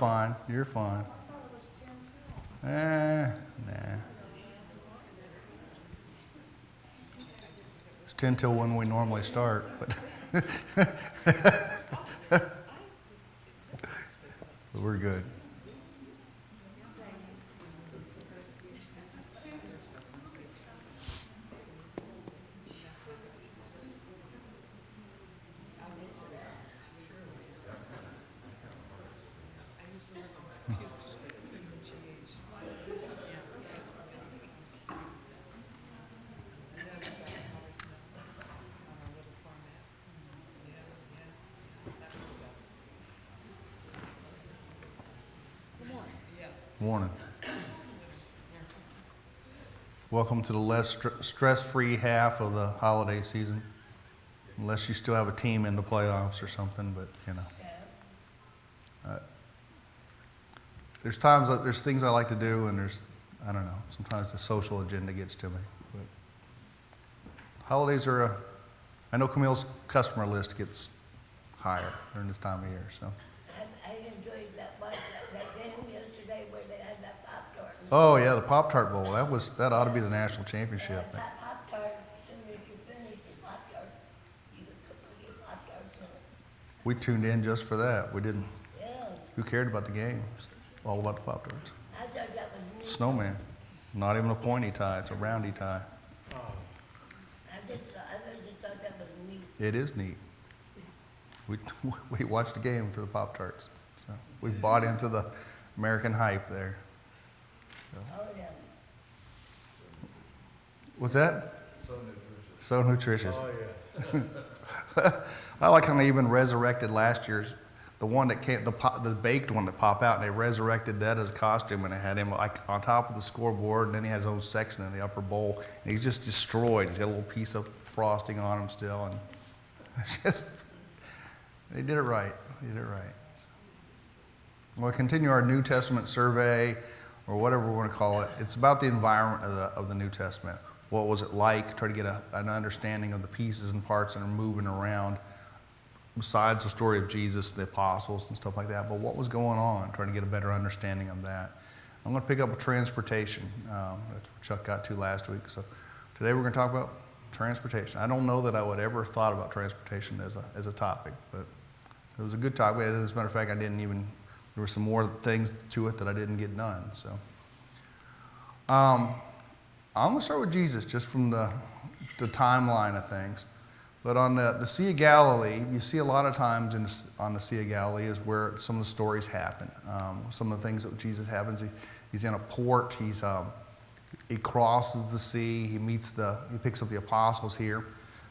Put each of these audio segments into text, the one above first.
fine. You're fine. Nah. It's 10 till when we normally start, but we're good. Morning. Welcome to the less stress-free half of the holiday season, unless you still have a team in the playoffs or something. But there's times that there's things I like to do, and I don't know. Sometimes the social agenda gets to me. But holidays are I know Camille's customer list gets higher during this time of year. So. I enjoyed that game yesterday where they had that Pop-Tart. Oh yeah, the Pop-Tart Bowl. That ought to be the national championship. That Pop-Tart, as soon as you finish the Pop-Tart, you could put Pop-Tarts in it. We tuned in just for that. We didn't. Yeah. Who cared about the game? It's all about the Pop-Tarts. I thought that was neat. Snowman. Not even a pointy tie. It's a roundy tie. I just thought that was neat. It is neat. We watched the game for the Pop-Tarts. So we bought into the American hype there. So. Oh, yeah. What's that? So nutritious. Oh, yeah. I like how they even resurrected last year's, the one that came, the baked one that popped out, and they resurrected that as a costume, and they had him like on top of the scoreboard, and then he has his own section in the upper bowl, and he's just destroyed. He's got a little piece of frosting on him still, and just, they did it right. They did it right. So. We'll continue our New Testament survey, or whatever we want to call it. It's about the environment of the New Testament. What was it like? Try to get an understanding of the pieces and parts that are moving around, besides the story of Jesus, the apostles, and stuff like that. But what was going on? Trying to get a better understanding of that. I'm going to pick up with transportation. That's where Chuck got to last week. So today we're going to talk about transportation. I don't know that I would ever thought about transportation as a topic, but it was a good topic. As a matter of fact, there were some more things to it that I didn't get done. So I'm going to start with Jesus, just from the timeline of things. But on the Sea of Galilee, you see a lot of times on the Sea of Galilee is where some of the stories happen. Some of the things that Jesus happens, he's in a port, he crosses the sea, he picks up the apostles here.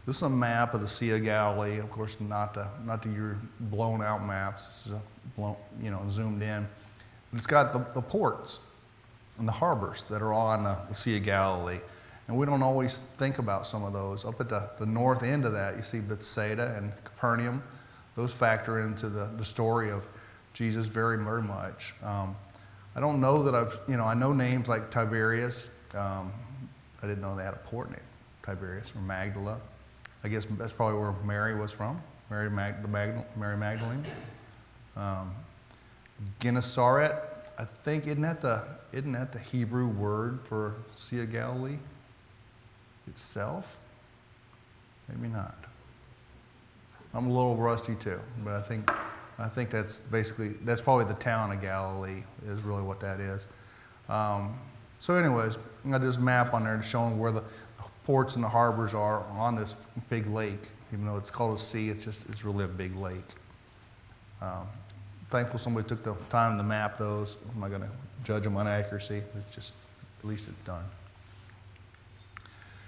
This is a map of the Sea of Galilee, of course, not your blown out maps. This is zoomed in. But it's got the ports and the harbors that are on the Sea of Galilee. And we don't always think about some of those. Up at the north end of that, you see Bethsaida and Capernaum. Those factor into the story of Jesus very, very much. I don't know that I know names like Tiberias. I didn't know they had a port named Tiberias, or Magdala. I guess that's probably where Mary was from, Mary Magdalene. Gennesaret, I think, isn't that the Hebrew word for Sea of Galilee itself? Maybe not. I'm a little rusty too, but I think that's probably the town of Galilee is really what that is. So anyways, I got this map on there showing where the ports and the harbors are on this big lake. Even though it's called a sea, it's really a big lake. Thankful somebody took the time to map those. I'm not going to judge them on accuracy. It's just, at least it's done.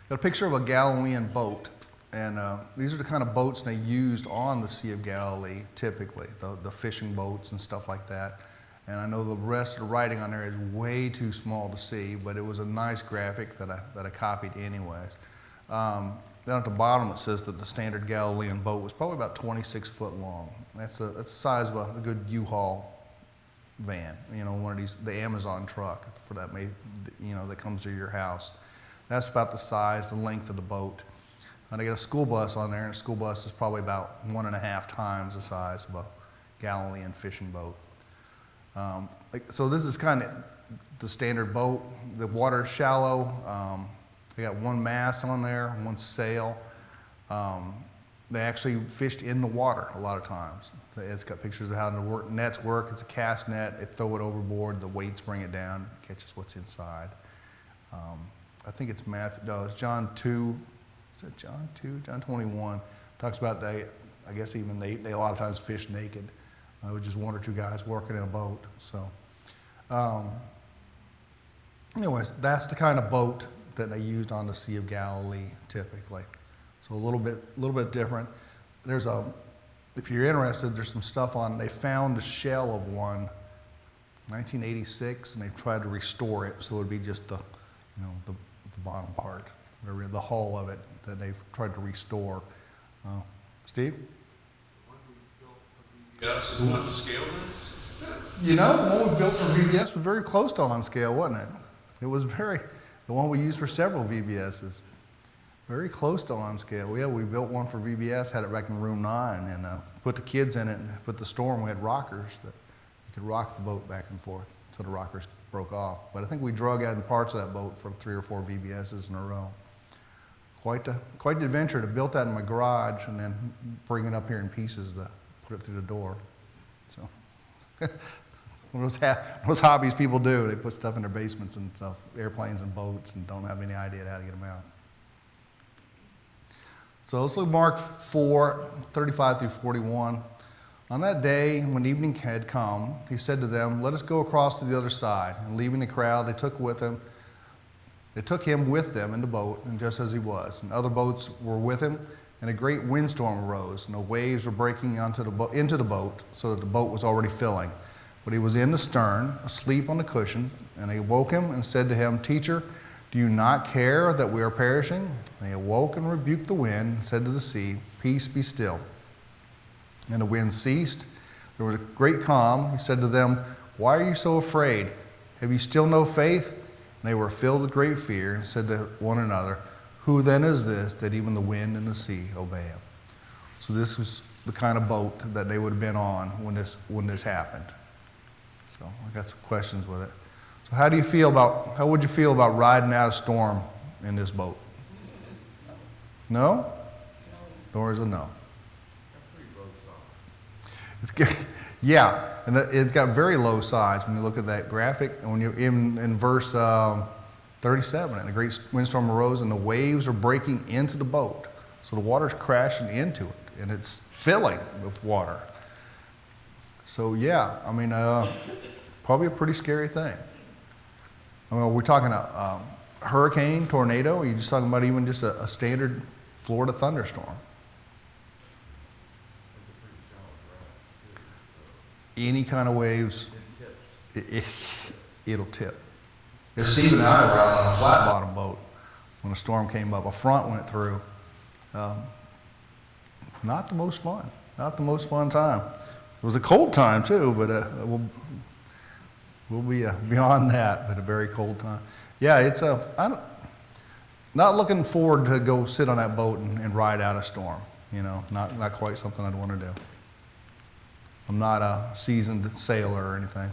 Got a picture of a Galilean boat, and these are the kind of boats they used on the Sea of Galilee typically, the fishing boats and stuff like that. And I know the rest of the writing on there is way too small to see, but it was a nice graphic that I copied anyways. Down at the bottom it says that the standard Galilean boat was probably about 26 foot long. That's the size of a good U-Haul van, one of these, the Amazon truck for that, that comes to your house. That's about the size, the length of the boat. And they got a school bus on there, and a school bus is probably about 1.5 times the size of a Galilean fishing boat. So this is kind of the standard boat. The water's shallow. They got one mast on there, one sail. They actually fished in the water a lot of times. It's got pictures of how the nets work. It's a cast net. They throw it overboard. The weights bring it down, catches what's inside. I think it's it's John 2. Is it John 2? John 21 talks about I guess even they a lot of times fish naked. With just one or two guys working in a boat. So, anyways, that's the kind of boat that they used on the Sea of Galilee typically. So a little bit different. If you're interested, there's some stuff on. They found the shell of one, 1986, and they tried to restore it so it would be just the bottom part, the hull of it that they've tried to restore. Steve? Yes, is not the scale then? The one we built for VBS was very close to on scale, wasn't it? It was the one we used for several VBSs. Very close to on scale. Yeah, we built one for VBS, had it back in room 9, and put the kids in it, and with the storm, we had rockers that you could rock the boat back and forth until the rockers broke off. But I think we drug out in parts of that boat for 3 or 4 VBSs in a row. Quite the adventure to build that in my garage and then bring it up here in pieces to put it through the door. So, one of those hobbies people do. They put stuff in their basements and stuff, airplanes and boats, and don't have any idea how to get them out. So let's look at Mark 4, 35 through 41. On that day, when evening had come, he said to them, "Let us go across to the other side." And leaving the crowd, they took him with them in the boat, and just as he was. And other boats were with him, and a great windstorm arose, and the waves were breaking into the boat, so that the boat was already filling. But he was in the stern, asleep on the cushion, and they woke him and said to him, "Teacher, do you not care that we are perishing?" And he awoke and rebuked the wind, and said to the sea, "Peace, be still." And the wind ceased. There was a great calm. He said to them, "Why are you so afraid? Have you still no faith?" And they were filled with great fear and said to one another, "Who then is this that even the wind and the sea obey him?" So this was the kind of boat that they would have been on when this happened. So I got some questions with it. So how would you feel about riding out a storm in this boat? No? Dora's a no. Yeah, and it's got very low sides when you look at that graphic. And when you're in verse 37, and a great windstorm arose, and the waves are breaking into the boat. So the water's crashing into it, and it's filling with water. So yeah, I mean, probably a pretty scary thing. I mean, are we talking a hurricane, tornado, or are you just talking about even just a standard Florida thunderstorm? Any kind of waves, it'll tip. As Steve and I were out on a flat bottom boat when a storm came up. A front went through. Not the most fun. Not the most fun time. It was a cold time too, but we'll be beyond that. But a very cold time. Yeah, it's not looking forward to go sit on that boat and ride out a storm. Not quite something I'd want to do. I'm not a seasoned sailor or anything.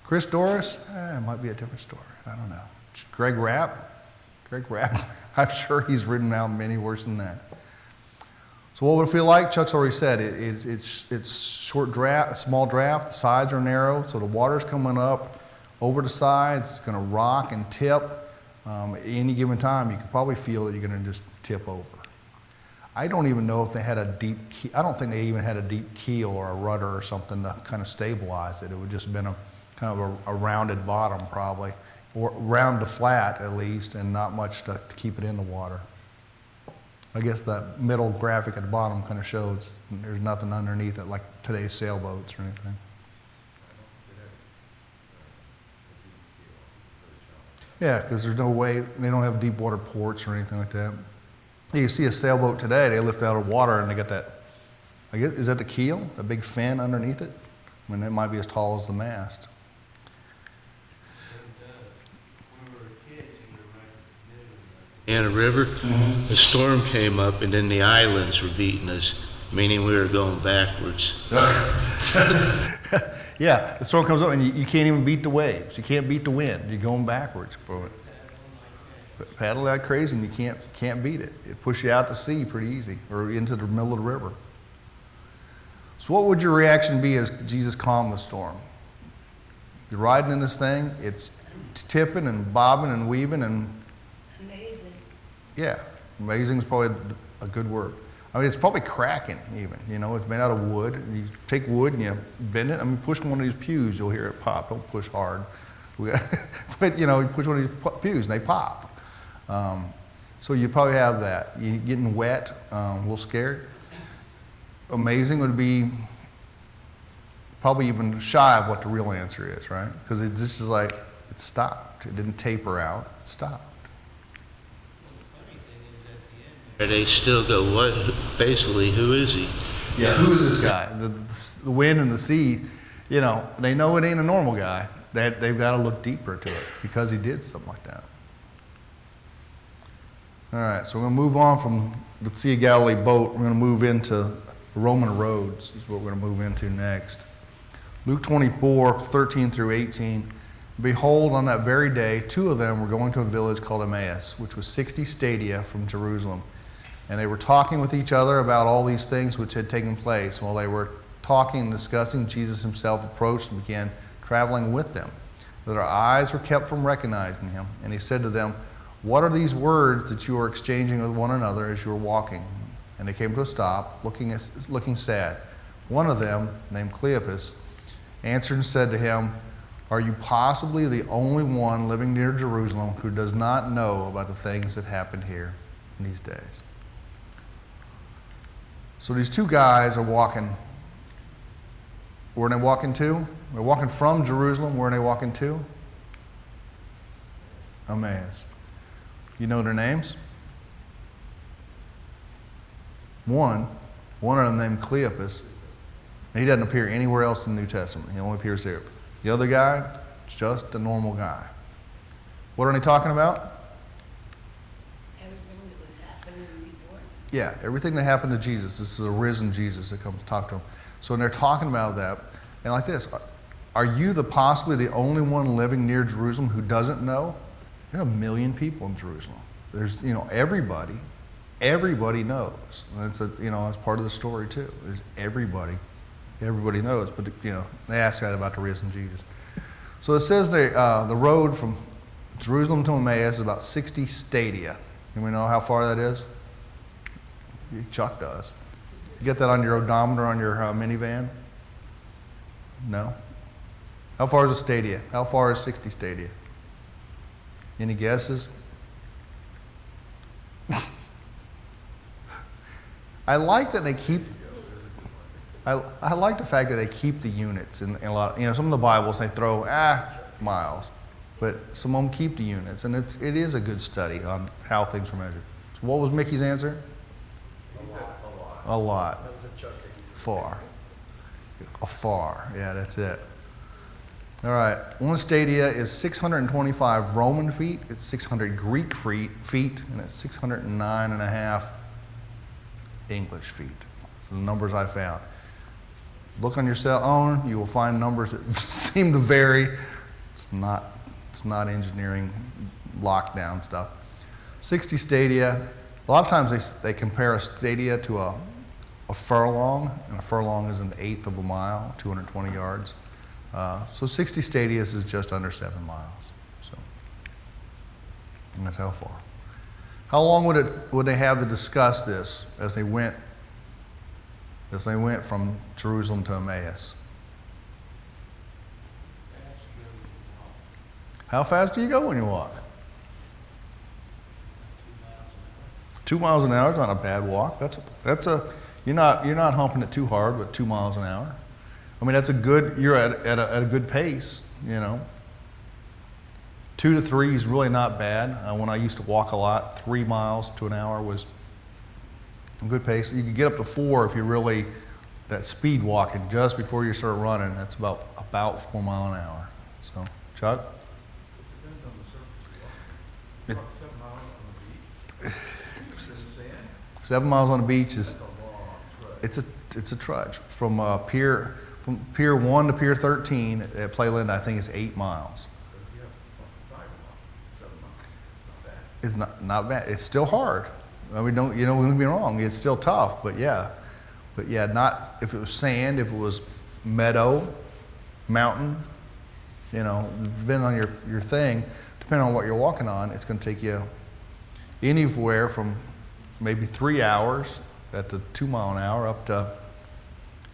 Chris Doris, it might be a different story. I don't know. Greg Rapp, I'm sure he's ridden out many worse than that. So what would it feel like? Chuck's already said it's short draft, small draft. The sides are narrow, so the water's coming up over the sides. It's going to rock and tip. At any given time, you could probably feel that you're going to just tip over. I don't even know if they had a deep keel. I don't think they even had a deep keel or a rudder or something to kind of stabilize it. It would just have been a kind of a rounded bottom probably, or round to flat at least, and not much to keep it in the water. I guess that middle graphic at the bottom kind of shows there's nothing underneath it like today's sailboats or anything. Yeah, because there's no way, they don't have deep water ports or anything like that. You see a sailboat today, they lift out of water and they got that, I guess, is that the keel? A big fin underneath it? I mean, it might be as tall as the mast. In a river, a storm came up and then the islands were beating us, meaning we were going backwards. Yeah, the storm comes up and you can't even beat the waves. You can't beat the wind. You're going backwards for it. But paddle like crazy and you can't beat it. It pushes you out to sea pretty easy or into the middle of the river. So what would your reaction be as Jesus calmed the storm? You're riding in this thing, it's tipping and bobbing and weaving and Amazing. yeah, amazing is probably a good word. I mean, it's probably cracking even, you know, it's made out of wood. You take wood and you bend it. I mean, push one of these pews, you'll hear it pop. Don't push hard. But, you know, you push one of these pews and they pop. So you probably have that. You getting wet, a little scared. Amazing would be probably even shy of what the real answer is, right? Because it just is like, it stopped. It didn't taper out, it stopped. They still go, what, basically, who is he? Yeah, who is this guy? The wind and the sea, you know, they know it ain't a normal guy. They've got to look deeper to it because he did something like that. All right, so we're going to move on from the Sea of Galilee boat. We're going to move into Roman roads is what we're going to move into next. Luke 24, 13 through 18. Behold, on that very day, two of them were going to a village called Emmaus, which was 60 stadia from Jerusalem. And they were talking with each other about all these things which had taken place. While they were talking and discussing, Jesus himself approached and began traveling with them. Their eyes were kept from recognizing him. And he said to them, what are these words that you are exchanging with one another as you are walking? And they came to a stop, looking sad. One of them, named Cleopas, answered and said to him, are you possibly the only one living near Jerusalem who does not know about the things that happened here in these days? So these two guys are walking. Where are they walking to? They're walking from Jerusalem. Where are they walking to? Emmaus. You know their names? One of them named Cleopas. He doesn't appear anywhere else in the New Testament. He only appears there. The other guy, just a normal guy. What are they talking about? Everything that was happening before. Yeah, everything that happened to Jesus. This is a risen Jesus that comes to talk to him. So when they're talking about that, and like this, are you possibly the only one living near Jerusalem who doesn't know? There are 1 million people in Jerusalem. There's, you know, everybody knows. And it's it's part of the story too. Is everybody knows. But you know, they ask that about the risen Jesus. So it says the road from Jerusalem to Emmaus is about 60 stadia. And we know how far that is? Chuck does. You get that on your odometer on your minivan? No? How far is a stadia? How far is 60 stadia? Any guesses? I like that they keep. I like the fact that they keep the units in a lot. Some of the Bibles they throw miles, but some of them keep the units, and it is a good study on how things were measured. So what was Mickey's answer? A lot. Far. Afar. Yeah, that's it. All right. One stadia is 625 Roman feet. It's 600 Greek feet, and it's 609.5 English feet. So the numbers I found. Look on your cell phone. You will find numbers that seem to vary. It's not engineering lockdown stuff. 60 stadia. A lot of times they compare a stadia to a furlong, and a furlong is 1/8 of a mile, 220 yards. So 60 stadias is just under 7 miles. So, and that's how far. How long would they have to discuss this as they went from Jerusalem to Emmaus? How fast do you go when you walk? 2 miles an hour is not a bad walk. You're not humping it too hard, but 2 miles an hour. I mean, you're at a good pace, 2 to 3 is really not bad. When I used to walk a lot, 3 miles to an hour was a good pace. You could get up to 4 if you're really that speed walking just before you start running. That's about 4 miles an hour. So, Chuck? Depends on the surface. About 7 miles on the beach. 7 7 miles on the beach is a long trek. it's a trudge from From Pier 1 to Pier 13 at Playland, I think it's 8 miles. But if you have a sidewalk, 7 miles, It's not bad. It's still hard. I mean, don't get me wrong. It's still tough, but yeah, not if it was sand, if it was meadow, mountain, depending on your thing, depending on what you're walking on, it's going to take you anywhere from maybe 3 hours at the 2 mile an hour up to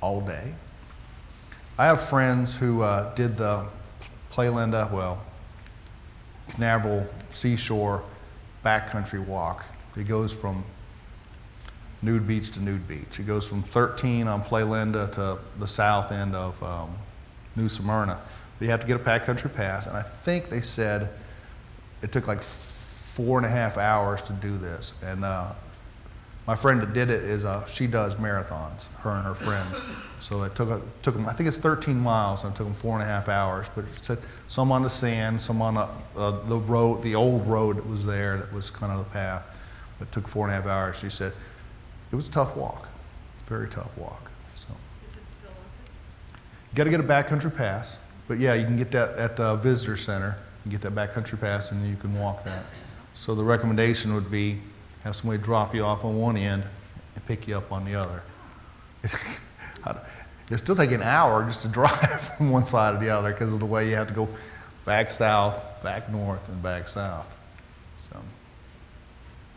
all day. I have friends who did the Playlinda, Canaveral Seashore backcountry walk. It goes from Nude Beach to Nude Beach. It goes from 13 on Playlinda to the south end of New Smyrna. But you have to get a backcountry pass, and I think they said it took like 4.5 hours to do this. And my friend that did it she does marathons, her and her friends. So it took them, I think it's 13 miles, and it took them 4.5 hours. But it said some on the sand, some on the road, the old road that was there, that was kind of the path. But it took 4.5 hours. She said it was a tough walk, very tough walk. So Is it still open? you got to get a backcountry pass. But yeah, you can get that at the visitor center. You get that backcountry pass, and you can walk that. So the recommendation would be have somebody drop you off on one end and pick you up on the other. It'll still take an hour just to drive from one side to the other because of the way you have to go back south, back north, and back south. So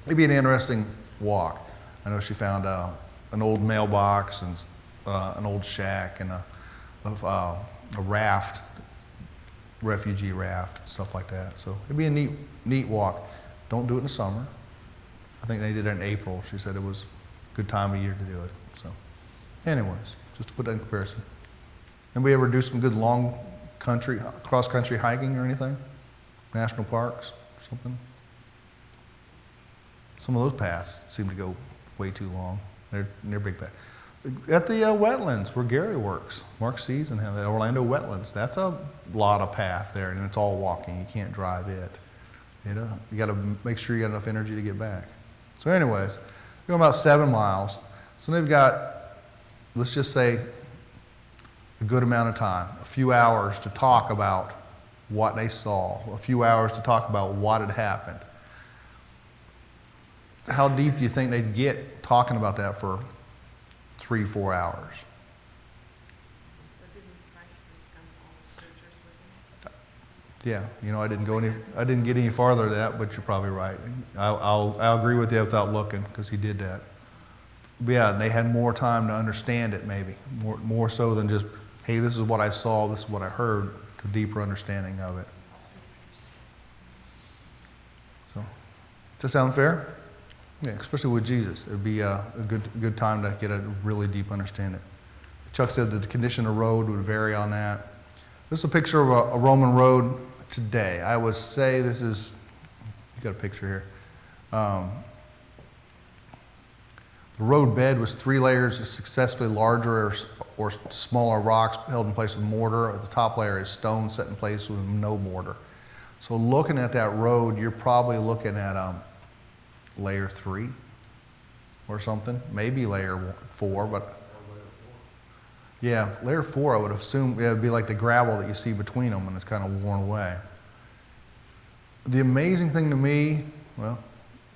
it'd be an interesting walk. I know she found an old mailbox and an old shack and a raft, refugee raft, stuff like that. So it'd be a neat walk. Don't do it in the summer. I think they did it in April. She said it was a good time of year to do it. So anyways, just to put that in comparison. Anybody ever do some good long country, cross-country hiking or anything? National parks, something? Some of those paths seem to go way too long. They're big paths. At the wetlands where Gary works, Mark Sees and the Orlando wetlands, that's a lot of path there, and it's all walking. You can't drive it. You got to make sure you got enough energy to get back. So anyways, we're going about 7 miles. So they've got, let's just say, a good amount of time, a few hours to talk about what they saw, a few hours to talk about what had happened. How deep do you think they'd get talking about that for 3-4 hours? But didn't Christ discuss all the scriptures with him? Yeah, I didn't get any farther than that, but you're probably right. I'll agree with you without looking, because he did that. But yeah, they had more time to understand it, maybe more so than just, hey, this is what I saw, this is what I heard, to deeper understanding of it. So, does that sound fair? Yeah, especially with Jesus, it'd be a good time to get a really deep understanding. Chuck said that the condition of the road would vary on that. This is a picture of a Roman road today. I would say this is, you got a picture here. The road bed was 3 layers of successfully larger or smaller rocks held in place with mortar. The top layer is stone set in place with no mortar. So looking at that road, you're probably looking at layer 3 or something, maybe layer 4, but yeah, layer 4 I would assume it would be like the gravel that you see between them and it's kind of worn away. The amazing thing to me, well,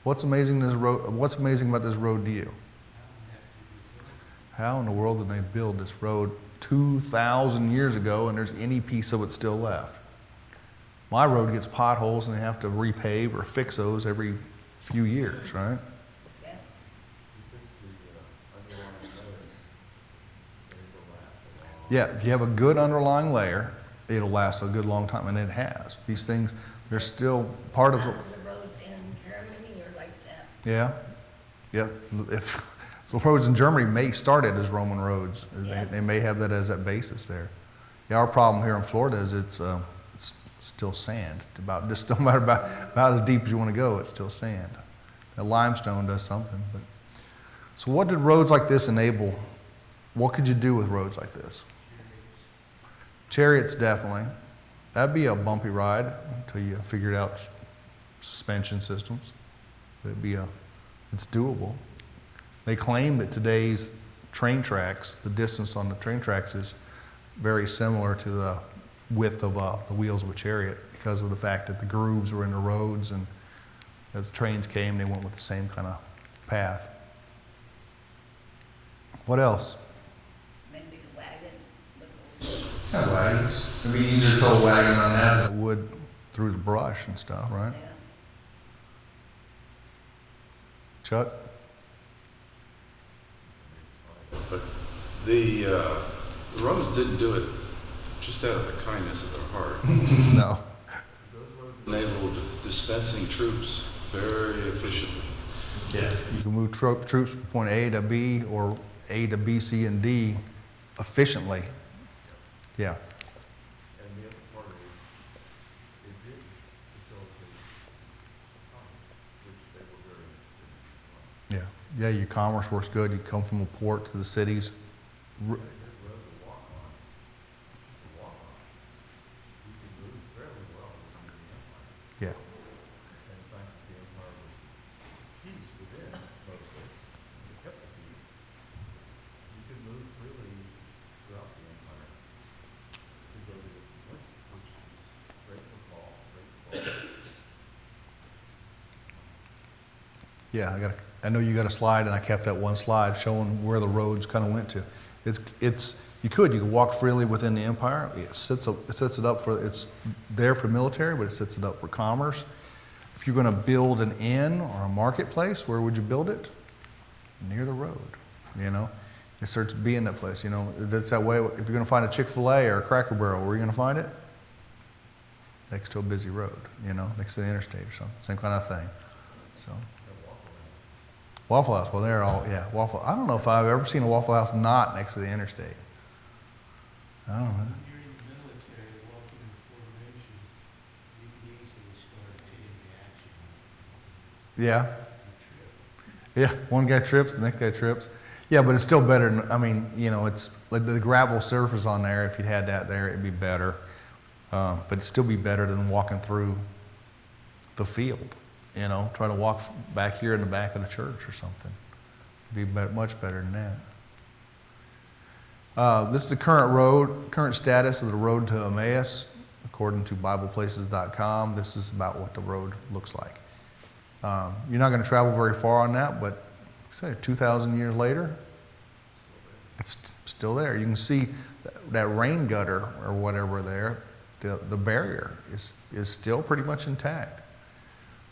what's amazing about this road to you? How in the world did they build this road 2,000 years ago and there's any piece of it still left? My road gets potholes and they have to repave or fix those every few years, right? Yeah, if you have a good underlying layer, it'll last a good long time, and it has. These things, they're still part of it. The roads in Germany are like that. Yeah, yeah. So roads in Germany may started as Roman roads. They may have that as that basis there. Yeah, our problem here in Florida is it's still sand. No matter about as deep as you want to go, it's still sand. The limestone does something. But so what did roads like this enable? What could you do with roads like this? Chariots, definitely. That'd be a bumpy ride until you figured out suspension systems. But it's doable. They claim that today's train tracks, the distance on the train tracks is very similar to the width of the wheels of a chariot because of the fact that the grooves were in the roads, and as trains came, they went with the same kind of path. What else? Maybe the wagon, with Yeah, wagons. It'd be easier to tow a wagon on that than it would through the brush and stuff, right? yeah. Chuck? But the Romans didn't do it just out of the kindness of their heart. No. Enabled dispensing troops very efficiently. Yeah. You can move troops from point A to B or A to B, C, and D efficiently. Yeah. And the other part is, it did facilitate commerce, which they were very interested in. Yeah. Yeah, your commerce works good. You come from a port to the cities. You had a good road to walk on, just to walk on. You could move fairly well within the empire. Yeah. And in fact, the empire was peace within mostly, it kept the peace. You could move freely throughout the empire to go to the point, which is great for Paul, great for Paul. Yeah, I know you got a slide, and I kept that one slide showing where the roads kind of went to. You could walk freely within the empire. It sets it up for, it's there for military, but it sets it up for commerce. If you're going to build an inn or a marketplace, where would you build it? Near the road, you know? It starts being that place, you know? That's that way. If you're going to find a Chick-fil-A or a Cracker Barrel, where are you going to find it? Next to a busy road, you know, next to the interstate or something, same kind of thing. So. Waffle House, well, they're all, yeah, Waffle. I don't know if I've ever seen a Waffle House not next to the interstate. I don't know. When you're in the military, walking in formation, you can easily start hitting the action. Yeah. Yeah, one guy trips, the next guy trips. Yeah, but it's still better than, I mean, you know, it's like the gravel surface on there. If you had that there, it'd be better. But it'd still be better than walking through the field. You know, try to walk back here in the back of the church or something. It'd be much better than that. This is the current status of the road to Emmaus, according to BiblePlaces.com. This is about what the road looks like. You're not going to travel very far on that, but say 2,000 years later, it's still there. You can see that rain gutter or whatever there, the barrier is still pretty much intact.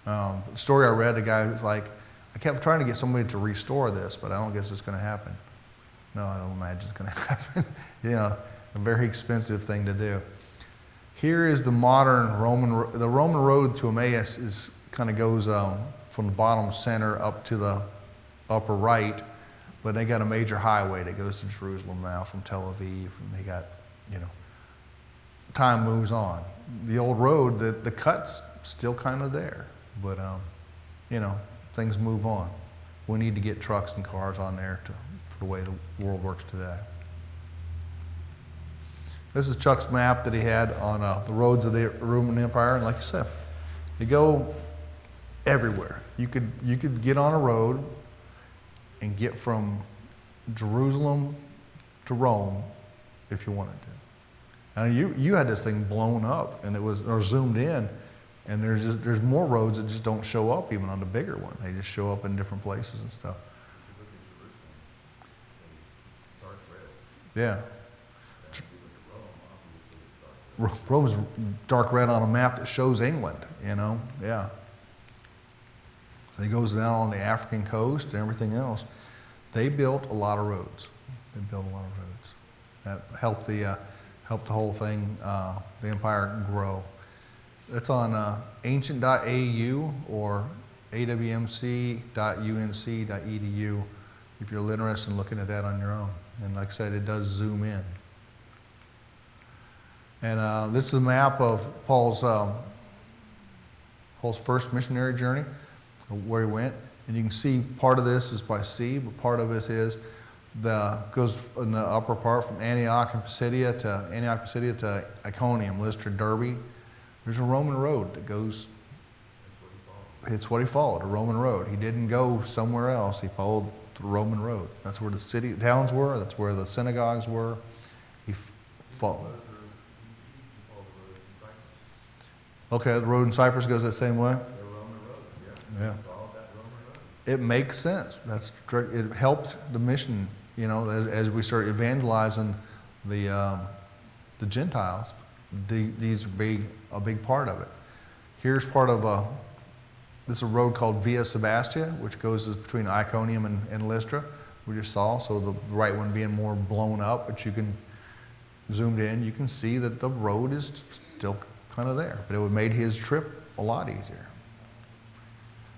The story I read, the guy was like, I kept trying to get somebody to restore this, but I don't guess it's going to happen. No, I don't imagine it's going to happen. You know, a very expensive thing to do. Here is the modern the Roman road to Emmaus is kind of goes from the bottom center up to the upper right, but they got a major highway that goes to Jerusalem now from Tel Aviv, and they got, you know, time moves on. The old road, the cut's still kind of there. But, you know, things move on. We need to get trucks and cars on there for the way the world works today. This is Chuck's map that he had on the roads of the Roman Empire. And like you said, you go everywhere. You could get on a road and get from Jerusalem to Rome if you wanted to. And you had this thing blown up, and or zoomed in. And there's more roads that just don't show up even on the bigger one. They just show up in different places and stuff. If you look at Jerusalem, it's dark red. Yeah. And if you look at Rome, obviously it's dark red. Rome's dark red on a map that shows England, you know? Yeah. So it goes down on the African coast and everything else. They built a lot of roads. They built a lot of roads. That helped the whole thing, the empire grow. That's on ancient.au or awmc.unc.edu if you're interested in looking at that on your own. And like I said, it does zoom in. And this is a map of Paul's first missionary journey, where he went. And you can see part of this is by sea, but part of it goes in the upper part from Antioch Pisidia to Iconium, Lystra, Derbe. There's a Roman road that goes, it's what he followed, a Roman road. He didn't go somewhere else. He followed the Roman road. That's where the towns were. That's where the synagogues were. Fall. Those are, you can follow the roads in Cyprus. Okay, the road in Cypress goes that same way? They're Roman roads, yeah. Yeah. Follow that Roman road. It makes sense. It helped the mission, you know, as we start evangelizing the Gentiles. These would be a big part of it. Here's part of this is a road called Via Sebastia, which goes between Iconium and Lystra. We just saw, so the right one being more blown up, but you can zoomed in, you can see that the road is still kind of there, but it would made his trip a lot easier.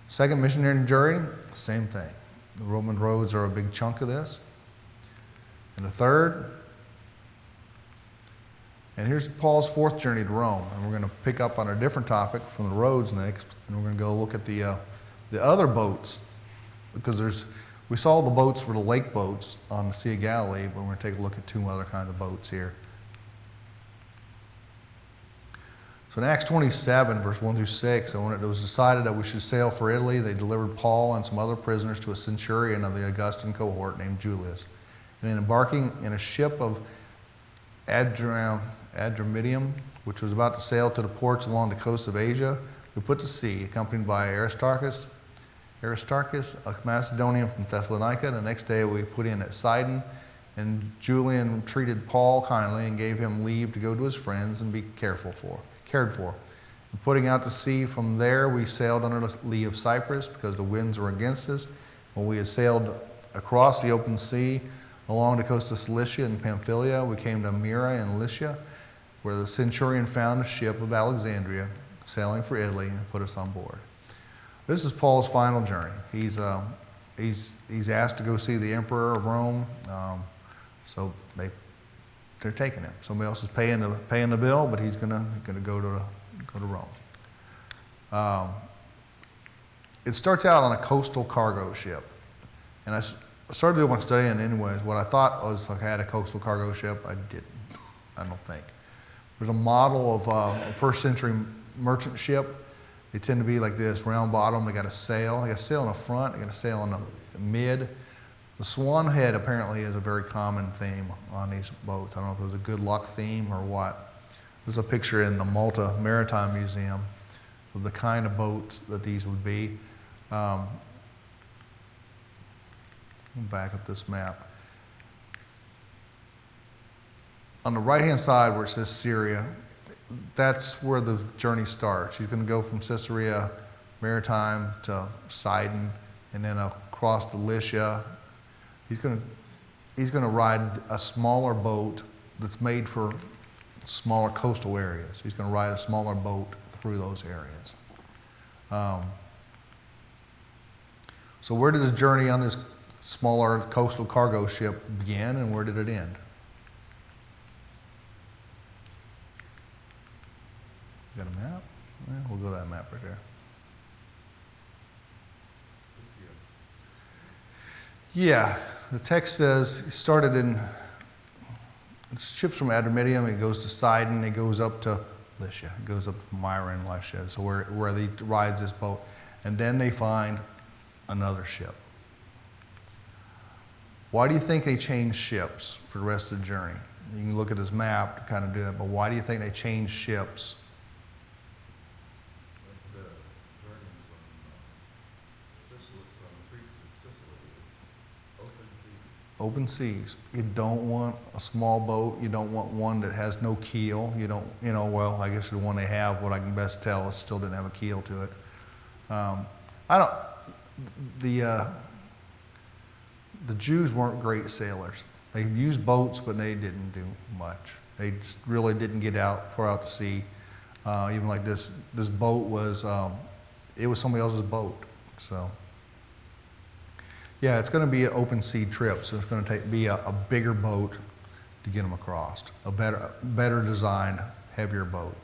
Second missionary journey, same thing. The Roman roads are a big chunk of this. And the third, and here's Paul's fourth journey to Rome, and we're going to pick up on a different topic from the roads next, and we're going to go look at the other boats, because we saw the boats for the lake boats on the Sea of Galilee, but we're going to take a look at two other kinds of boats here. So in Acts 27, verse 1 through 6, when it was decided that we should sail for Italy, they delivered Paul and some other prisoners to a centurion of the Augustan cohort named Julius. And in embarking in a ship of Adramyttium, which was about to sail to the ports along the coast of Asia, we put to sea, accompanied by Aristarchus, a Macedonian from Thessalonica. The next day we put in at Sidon, and Julian treated Paul kindly and gave him leave to go to his friends and be cared for. And putting out to sea from there, we sailed under the lee of Cyprus because the winds were against us. When we had sailed across the open sea along the coast of Cilicia and Pamphylia, we came to Myra in Lycia, where the centurion found a ship of Alexandria sailing for Italy and put us on board. This is Paul's final journey. He's asked to go see the emperor of Rome, so they're taking him. Somebody else is paying the bill, but he's gonna go to Rome. It starts out on a coastal cargo ship, and I started doing my studying anyways. What I thought was like I had a coastal cargo ship. I didn't. I don't think. There's a model of a first century merchant ship. They tend to be like this, round bottom. They got a sail. They got a sail in the front. They got a sail in the mid. The swan head apparently is a very common theme on these boats. I don't know if it was a good luck theme or what. There's a picture in the Malta Maritime Museum of the kind of boats that these would be. Back up this map. On the right-hand side where it says Syria, that's where the journey starts. He's going to go from Caesarea Maritime to Sidon and then across to Lycia. He's going to ride a smaller boat that's made for smaller coastal areas. He's going to ride a smaller boat through those areas. So where did his journey on this smaller coastal cargo ship begin, and where did it end? Got a map? Yeah, we'll go to that map right there. Yeah, the text says it started in ships from Adramyttium, it goes to Sidon, it goes up to Lycia, it goes up to Myra and Lycia, so where he rides this boat, and then they find another ship. Why do you think they changed ships for the rest of the journey? You can look at his map to kind of do that, but why do you think they changed ships? The journey from Sicily, from Crete to Sicily, is open seas. Open seas. You don't want a small boat. You don't want one that has no keel. You don't, well, I guess the one they have, what I can best tell, is still didn't have a keel to it. The Jews weren't great sailors. They used boats, but they didn't do much. They just really didn't get far out to sea. Even like this boat was, it was somebody else's boat. So, yeah, it's going to be an open sea trip. So it's going to be a bigger boat to get them across. A better designed, heavier boat.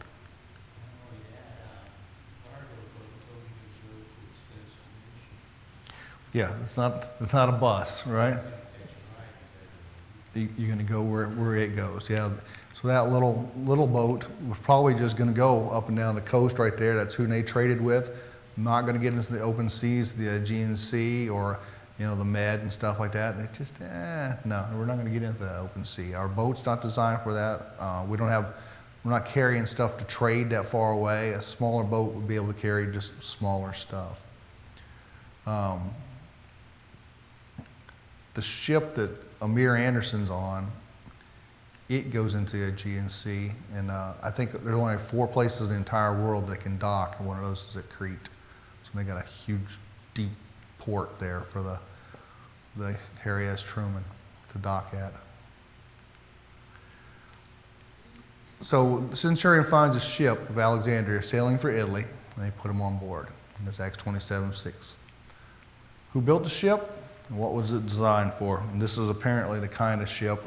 Yeah, it's not a bus, right? You're going to go where it goes. Yeah. So that little boat was probably just going to go up and down the coast right there. That's who they traded with. Not going to get into the open seas, the Aegean Sea, or the med and stuff like that. They just, no, we're not gonna get into that open sea. Our boat's not designed for that. We're not carrying stuff to trade that far away. A smaller boat would be able to carry just smaller stuff. The ship that Amir Anderson's on, it goes into a GNC, and I think there's only 4 places in the entire world that can dock, and one of those is at Crete. So they got a huge, deep port there for the Harry S. Truman to dock at. So the Centurion finds a ship of Alexandria sailing for Italy, and they put him on board. And that's Acts 27:6. Who built the ship? And what was it designed for? And this is apparently the kind of ship,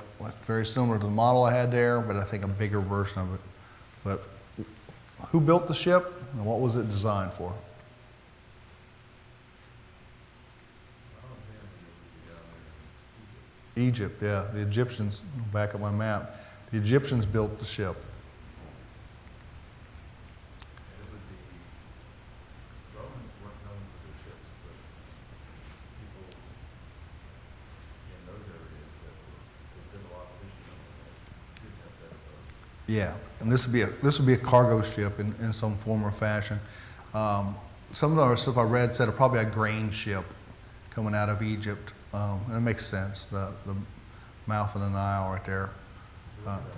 very similar to the model I had there, but I think a bigger version of it. But who built the ship, and what was it designed for? Egypt, yeah. The Egyptians, back up my map, the Egyptians built the ship. And it would be, Romans weren't known for their ships, but people in those areas that did a lot of fishing did have better boats. Yeah, and this would be a cargo ship in some form or fashion. Some of the stuff I read said it probably a grain ship coming out of Egypt, and it makes sense. The mouth of the Nile right there. Alexandria,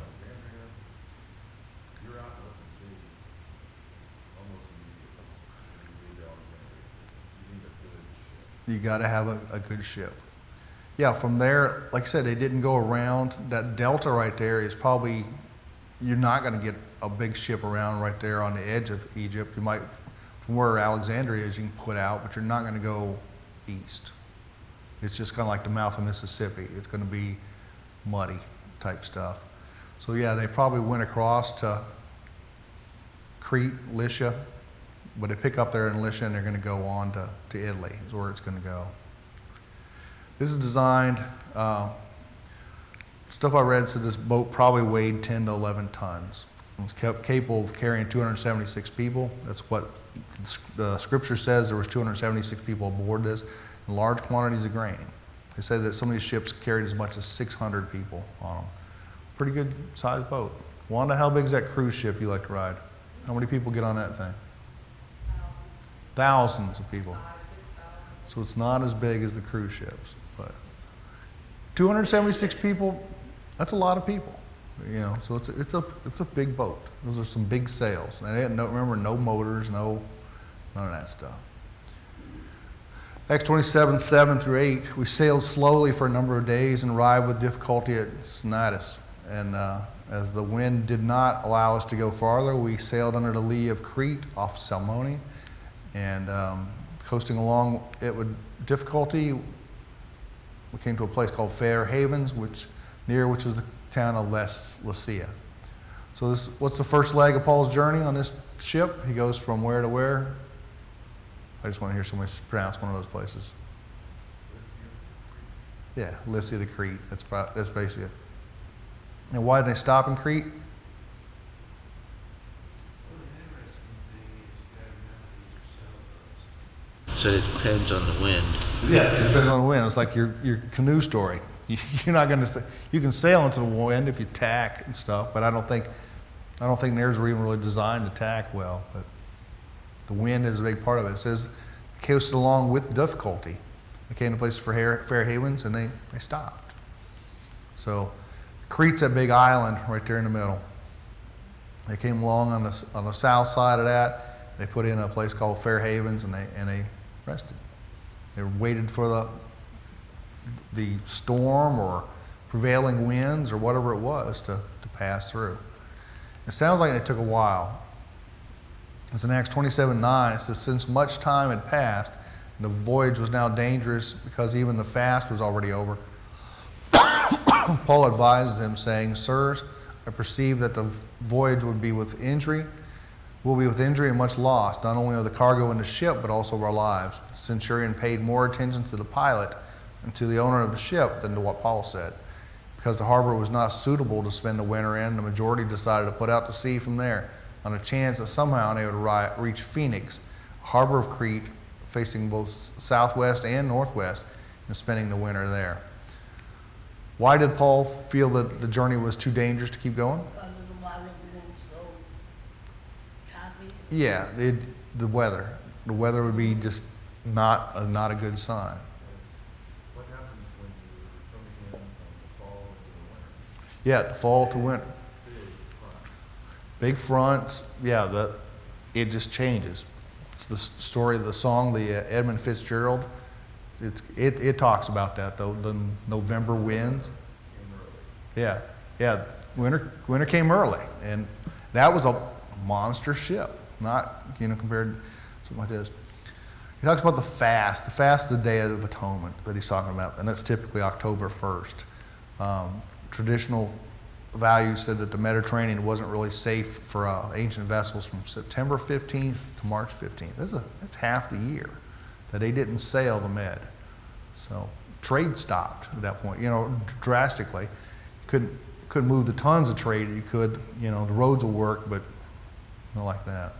you're out in open sea almost immediately when you leave Alexandria. You need a good ship. You got to have a good ship. Yeah, from there, like I said, they didn't go around. That delta right there is probably, you're not going to get a big ship around right there on the edge of Egypt. You might, from where Alexandria is, you can put out, but you're not going to go east. It's just kind of like the mouth of Mississippi. It's going to be muddy type stuff. So yeah, they probably went across to Crete, Lycia, but they pick up there in Lycia and they're going to go on to Italy is where it's going to go. This is designed, stuff I read said this boat probably weighed 10 to 11 tons. It was capable of carrying 276 people. That's what the scripture says. There was 276 people aboard this, and large quantities of grain. They said that some of these ships carried as much as 600 people on them. Pretty good sized boat. Wanda, how big is that cruise ship you like to ride? How many people get on that thing? Thousands of people. So it's not as big as the cruise ships, but 276 people, that's a lot of people. So it's a big boat. Those are some big sails. And they had no motors, none of that stuff. Acts 27:7-8, we sailed slowly for a number of days and arrived with difficulty at Cnidus. And as the wind did not allow us to go farther, we sailed under the lee of Crete off Salmone. And coasting along it with difficulty, we came to a place called Fair Havens, which was the town of Lycia. So what's the first leg of Paul's journey on this ship? He goes from where to where? I just want to hear somebody pronounce one of those places. Yeah, Lycia to Crete. That's basically it. And why did they stop in Crete? Well, an interesting thing is you got to remember these are sailboats. So it depends on the wind. Yeah, it depends on the wind. It's like your canoe story. You're not going to say, you can sail into the wind if you tack and stuff, but I don't think theirs were even really designed to tack well. But the wind is a big part of it. It says they coasted along with difficulty. They came to places for Fair Havens and they stopped. So Crete's that big island right there in the middle. They came along on the south side of that. They put in a place called Fair Havens and they rested. They waited for the storm or prevailing winds or whatever it was to pass through. It sounds like it took a while. It's in Acts 27:9. It says, since much time had passed, and the voyage was now dangerous because even the fast was already over, Paul advised them, saying, sirs, I perceive that the voyage will be with injury and much loss, not only of the cargo and the ship, but also of our lives. The centurion paid more attention to the pilot and to the owner of the ship than to what Paul said. Because the harbor was not suitable to spend the winter in, the majority decided to put out to sea from there on a chance that somehow they would reach Phoenix, a harbor of Crete, facing both southwest and northwest, and spending the winter there. Why did Paul feel that the journey was too dangerous to keep going? Because of the water being so choppy. Yeah, the weather. The weather would be just not a good sign. What happens when you're coming in from the fall into the winter? Yeah, fall to winter. Big fronts. Big fronts, yeah, it just changes. It's the story of the song, the Edmund Fitzgerald. It talks about that, though, the November winds. Came early. Yeah, winter came early, and that was a monster ship, not, compared to something like this. He talks about the fast. The fast is the Day of Atonement that he's talking about, and that's typically October 1st. Traditional values said that the Mediterranean wasn't really safe for ancient vessels from September 15th to March 15th. That's half the year that they didn't sail the Med. So trade stopped at that point, drastically. You couldn't move the tons of trade. You could, the roads will work, but not like that.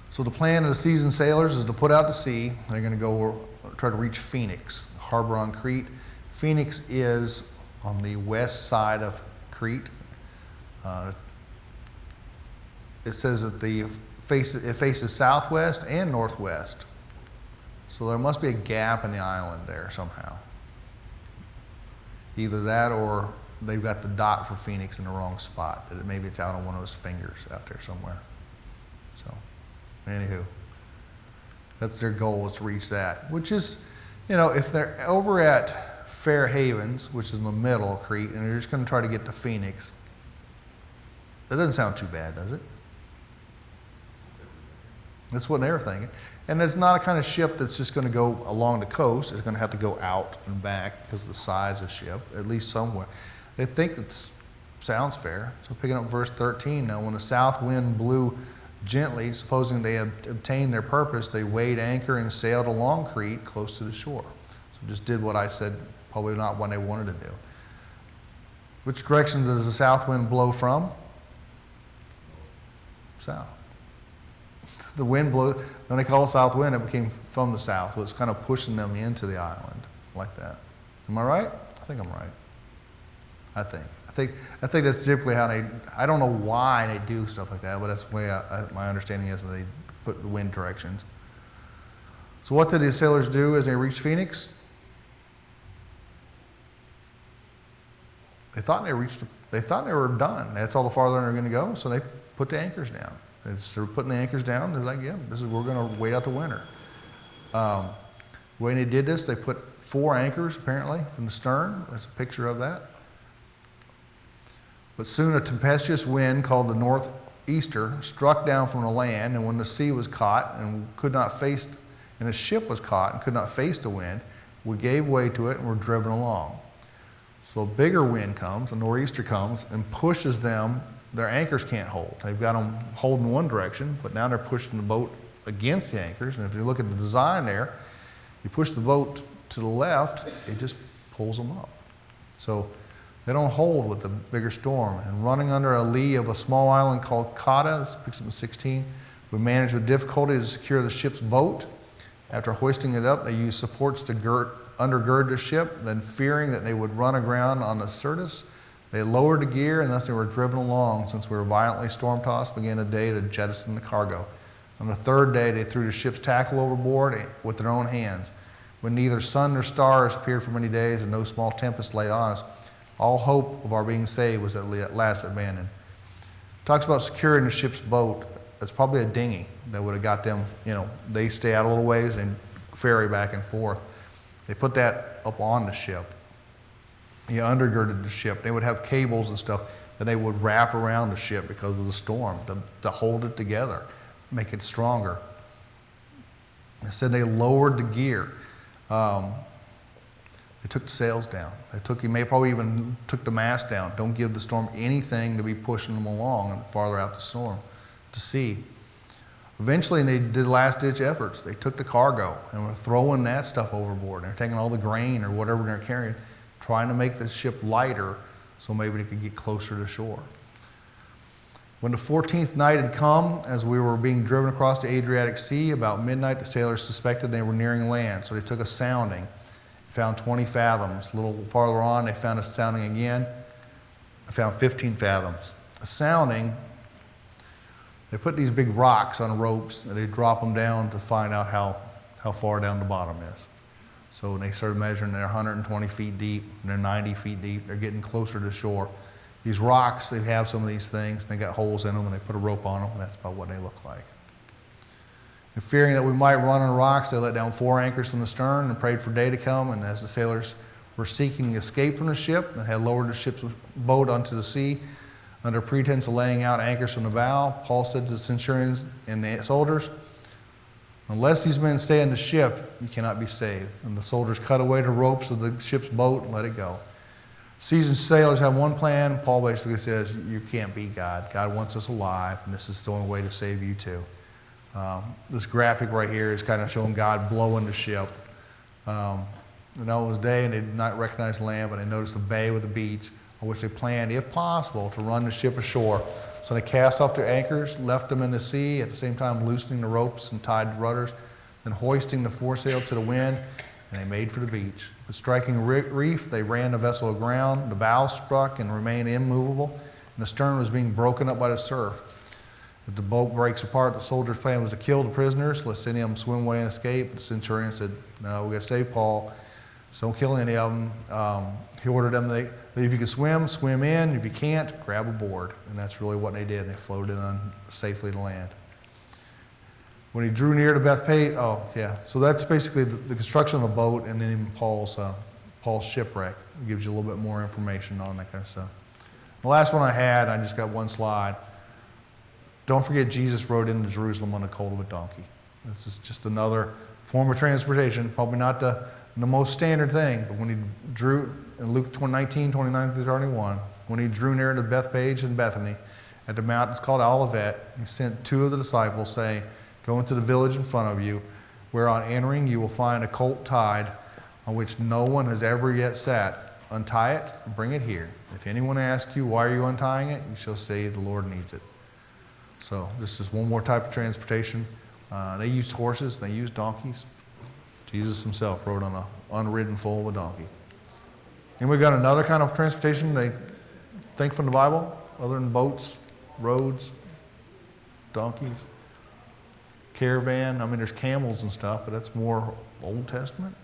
So the plan of the seasoned sailors is to put out to sea. They're going to go try to reach Phoenix, harbor on Crete. Phoenix is on the west side of Crete. It says that it faces southwest and northwest. So there must be a gap in the island there somehow. Either that or they've got the dot for Phoenix in the wrong spot. That maybe it's out on one of those fingers out there somewhere. So, anywho, that's their goal, is to reach that. Which is, if they're over at Fair Havens, which is in the middle of Crete, and they're just going to try to get to Phoenix, that doesn't sound too bad, does it? That's what they were thinking. And it's not a kind of ship that's just going to go along the coast. It's going to have to go out and back because of the size of the ship, at least somewhere. They think it sounds fair. So picking up verse 13, now when the south wind blew gently, supposing they had obtained their purpose, they weighed anchor and sailed along Crete close to the shore. So just did what I said, probably not what they wanted to do. Which direction does the south wind blow from? South. The wind blew, when they call it south wind, it became from the south. So it's kind of pushing them into the island like that. Am I right? I think I'm right. I think that's typically how I don't know why they do stuff like that, but that's the way my understanding is that they put the wind directions. So what did the sailors do as they reached Phoenix? They thought they were done. That's all the farther they're going to go, so they put the anchors down. They were putting the anchors down. They're like, yeah, we're going to wait out the winter. When they did this, they put 4 anchors, apparently, from the stern. There's a picture of that. But soon a tempestuous wind called the northeaster struck down from the land, and when the sea was caught and the ship was caught and could not face the wind, we gave way to it and were driven along. So a bigger wind comes, a nor'easter comes, and pushes them. Their anchors can't hold. They've got them holding one direction, but now they're pushing the boat against the anchors. And if you look at the design there, you push the boat to the left, it just pulls them up. So they don't hold with the bigger storm. And running under a lee of a small island called Cauda, this picks up in 16, we managed with difficulty to secure the ship's boat. After hoisting it up, they used supports to undergird the ship. Then, fearing that they would run aground on the Syrtis, they lowered the gear, and thus they were driven along. Since we were violently storm-tossed, began a day to jettison the cargo. On the 3rd day, they threw the ship's tackle overboard with their own hands. When neither sun nor stars appeared for many days, and no small tempest laid on us, all hope of our being saved was at last abandoned. Talks about securing the ship's boat. That's probably a dinghy that would have got them, they stay out a little ways and ferry back and forth. They put that up on the ship. He undergirded the ship. They would have cables and stuff that they would wrap around the ship because of the storm to hold it together, make it stronger. They said they lowered the gear. They took the sails down. Probably even took the mast down. Don't give the storm anything to be pushing them along and farther out the storm to sea. Eventually, they did last-ditch efforts. They took the cargo and were throwing that stuff overboard. They're taking all the grain or whatever they're carrying, trying to make the ship lighter so maybe they could get closer to shore. When the 14th night had come, as we were being driven across the Adriatic Sea, about midnight the sailors suspected they were nearing land, so they took a sounding, found 20 fathoms. A little farther on, they found a sounding again, found 15 fathoms. A sounding, they put these big rocks on ropes, and they drop them down to find out how far down the bottom is. So when they started measuring, they're 120 feet deep, and they're 90 feet deep, they're getting closer to shore. These rocks, they have some of these things, they got holes in them, and they put a rope on them, and that's about what they look like. And fearing that we might run on the rocks, they let down 4 anchors from the stern and prayed for day to come. And as the sailors were seeking escape from the ship, and had lowered the ship's boat onto the sea, under pretense of laying out anchors from the bow, Paul said to the centurions and the soldiers, "Unless these men stay in the ship, you cannot be saved." And the soldiers cut away the ropes of the ship's boat and let it go. Seasoned sailors have one plan. Paul basically says, you can't beat God. God wants us alive, and this is the only way to save you too. This graphic right here is kind of showing God blowing the ship. It was day, and they did not recognize land, but they noticed a bay with a beach, on which they planned, if possible, to run the ship ashore. So they cast off their anchors, left them in the sea, at the same time loosening the ropes and tied the rudders, then hoisting the foresail to the wind, and they made for the beach. But striking a reef, they ran the vessel aground. The bow struck and remained immovable, and the stern was being broken up by the surf. If the boat breaks apart, the soldiers' plan was to kill the prisoners, lest any of them swim away and escape. The centurion said, "No, we got to save Paul, so don't kill any of them." He ordered them, if you can swim, swim in. If you can't, grab a board. And that's really what they did. And they floated on safely to land. When he drew near to Bethpage, so that's basically the construction of the boat, and then Paul's shipwreck. It gives you a little bit more information on that kind of stuff. The last one I had, I just got one slide. Don't forget Jesus rode into Jerusalem on the colt of a donkey. This is just another form of transportation, probably not the most standard thing, but when he drew, in Luke 19, 29 through 31, when he drew near to Bethpage and Bethany, at the mount it's called Olivet, he sent 2 of the disciples, saying, "Go into the village in front of you, where on entering you will find a colt tied, on which no one has ever yet sat. Untie it and bring it here. If anyone asks you, why are you untying it? You shall say, the Lord needs it." So this is one more type of transportation. They used horses, they used donkeys. Jesus himself rode on an unridden foal of a donkey. And we've got another kind of transportation they think from the Bible, other than boats, roads, donkeys, caravan. I mean, there's camels and stuff, but that's more Old Testament.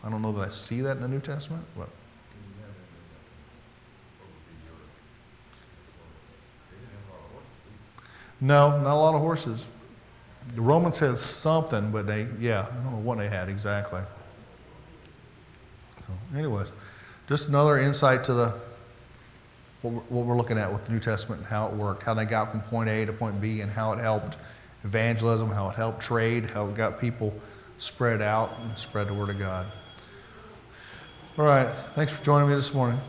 I don't know that I see that in the New Testament, but no, not a lot of horses. The Romans had something, but I don't know what they had exactly. So anyways, just another insight to what we're looking at with the New Testament and how it worked, how they got from point A to point B, and how it helped evangelism, how it helped trade, how it got people spread out and spread the word of God. All right, thanks for joining me this morning.